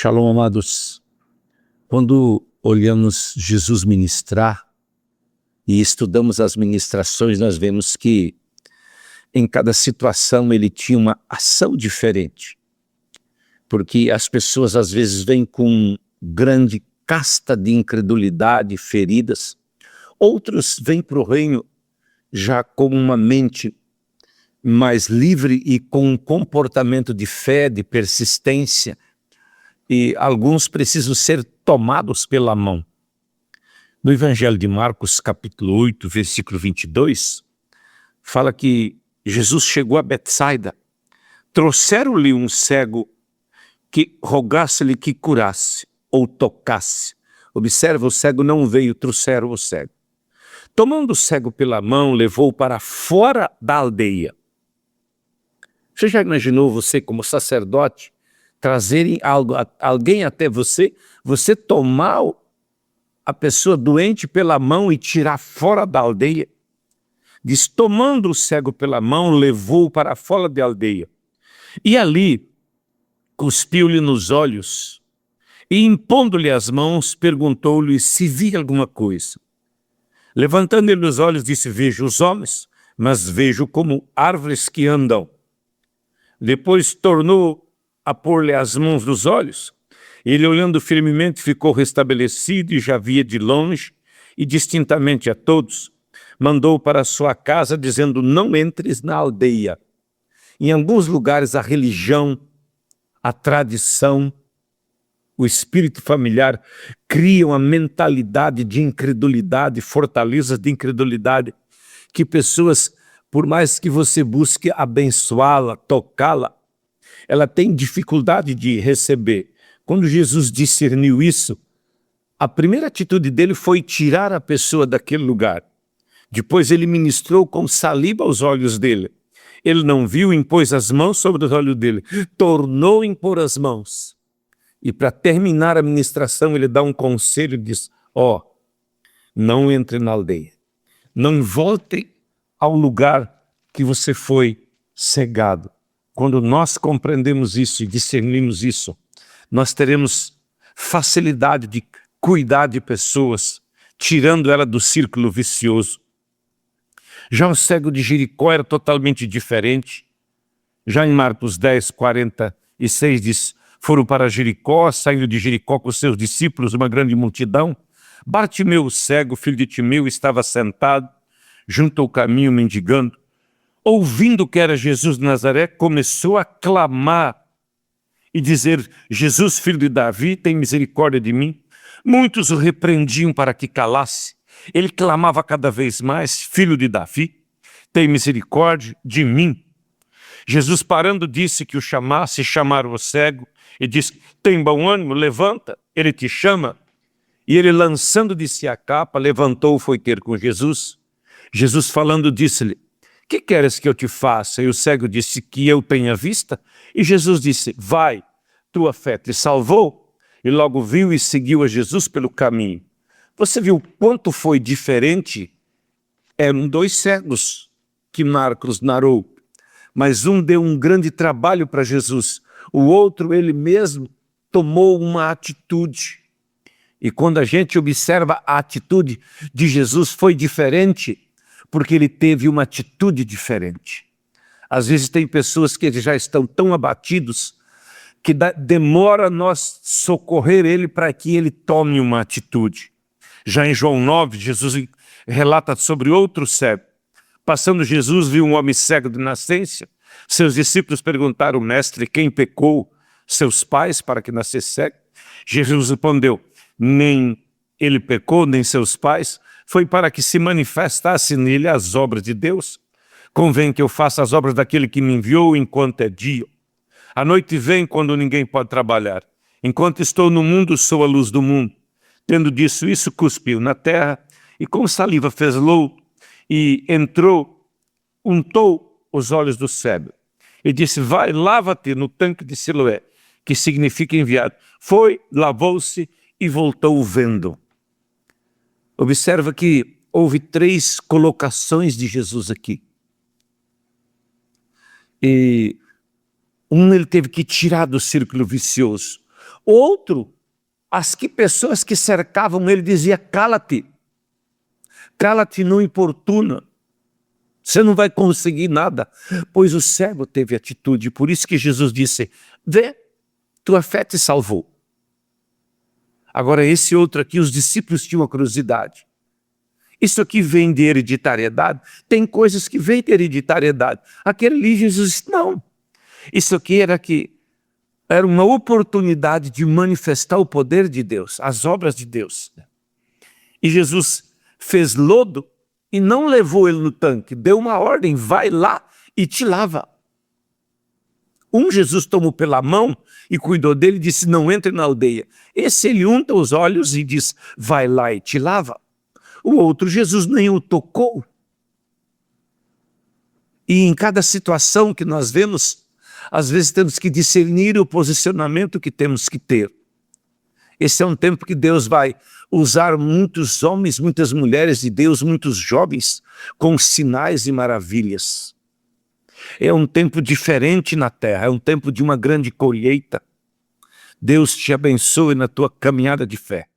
Shalom, amados. Quando olhamos Jesus ministrar e estudamos as ministrações, nós vemos que em cada situação ele tinha uma ação diferente. Porque as pessoas às vezes vêm com grande casta de incredulidade, feridas. Outros vêm para o reino já com uma mente mais livre e com um comportamento de fé, de persistência. E alguns precisam ser tomados pela mão. No Evangelho de Marcos, capítulo 8, versículo 22, fala que Jesus chegou a Betsaida, trouxeram-lhe um cego que rogasse-lhe que curasse ou tocasse. Observa, o cego não veio, trouxeram o cego. Tomando o cego pela mão, levou-o para fora da aldeia. Você já imaginou você como sacerdote trazerem alguém até você, você tomar a pessoa doente pela mão e tirar fora da aldeia? Diz, tomando o cego pela mão, levou-o para fora da aldeia. E ali, cuspiu-lhe nos olhos e, impondo-lhe as mãos, perguntou-lhe se via alguma coisa. Levantando ele os olhos, disse, vejo os homens, mas vejo como árvores que andam. Depois tornou a pôr-lhe as mãos nos olhos. Ele, olhando firmemente, ficou restabelecido e já via de longe e distintamente a todos. Mandou para a sua casa, dizendo, não entres na aldeia. Em alguns lugares a religião, a tradição, o espírito familiar criam a mentalidade de incredulidade, fortalezas de incredulidade, que pessoas, por mais que você busque abençoá-la, tocá-la, ela tem dificuldade de receber. Quando Jesus discerniu isso, a primeira atitude dele foi tirar a pessoa daquele lugar. Depois ele ministrou com saliva aos olhos dele. Ele não viu, impôs as mãos sobre os olhos dele, tornou a impor as mãos. E para terminar a ministração, ele dá um conselho e diz, não entre na aldeia. Não volte ao lugar que você foi cegado. Quando nós compreendemos isso e discernimos isso, nós teremos facilidade de cuidar de pessoas, tirando ela do círculo vicioso. Já o cego de Jericó era totalmente diferente. Já em Marcos 10, 46 diz, foram para Jericó, saindo de Jericó com seus discípulos, uma grande multidão. Bartimeu, o cego, filho de Timeu, estava sentado junto ao caminho mendigando. Ouvindo que era Jesus de Nazaré, começou a clamar e dizer, Jesus, filho de Davi, tem misericórdia de mim. Muitos o repreendiam para que calasse. Ele clamava cada vez mais, filho de Davi, tem misericórdia de mim. Jesus parando disse que o chamasse, chamaram o cego e disse, tem bom ânimo, levanta, ele te chama. E ele lançando de si a capa, levantou, foi ter com Jesus. Jesus falando disse-lhe, que queres que eu te faça? E o cego disse, que eu tenha vista. E Jesus disse, vai, tua fé te salvou. E logo viu e seguiu a Jesus pelo caminho. Você viu quanto foi diferente? Eram dois cegos que Marcos narrou, mas um deu um grande trabalho para Jesus, o outro ele mesmo tomou uma atitude. E quando a gente observa a atitude de Jesus foi diferente, porque ele teve uma atitude diferente. Às vezes tem pessoas que já estão tão abatidos que demora nós socorrer ele para que ele tome uma atitude. Já em João 9, Jesus relata sobre outro cego. Passando Jesus viu um homem cego de nascença. Seus discípulos perguntaram, mestre, quem pecou? Seus pais para que nascesse cego? Jesus respondeu, nem ele pecou, nem seus pais, foi para que se manifestasse nele as obras de Deus. Convém que eu faça as obras daquele que me enviou enquanto é dia. A noite vem quando ninguém pode trabalhar. Enquanto estou no mundo, sou a luz do mundo. Tendo dito isso, cuspiu na terra e com saliva fez lodo e entrou, untou os olhos do cego. E disse, vai, lava-te no tanque de Siloé, que significa enviado. Foi, lavou-se e voltou vendo. Observa que houve 3 colocações de Jesus aqui. E ele teve que tirar do círculo vicioso. Outro, pessoas que cercavam ele dizia: cala-te, cala-te, não importuna, você não vai conseguir nada. Pois o cego teve atitude, por isso que Jesus disse: vê, tua fé te salvou. Agora esse outro aqui, os discípulos tinham uma curiosidade. Isso aqui vem de hereditariedade? Tem coisas que vêm de hereditariedade. Aquele ali, Jesus disse: não. Isso aqui era uma oportunidade de manifestar o poder de Deus, as obras de Deus. E Jesus fez lodo e não levou ele no tanque, deu uma ordem: vai lá e te lava. Jesus tomou pela mão e cuidou dele e disse: não entre na aldeia. Esse ele unta os olhos e diz: vai lá e te lava. O outro, Jesus nem o tocou. E em cada situação que nós vemos, às vezes temos que discernir o posicionamento que temos que ter. Esse é um tempo que Deus vai usar muitos homens, muitas mulheres de Deus, muitos jovens, com sinais e maravilhas. É um tempo diferente na terra, é um tempo de uma grande colheita. Deus te abençoe na tua caminhada de fé.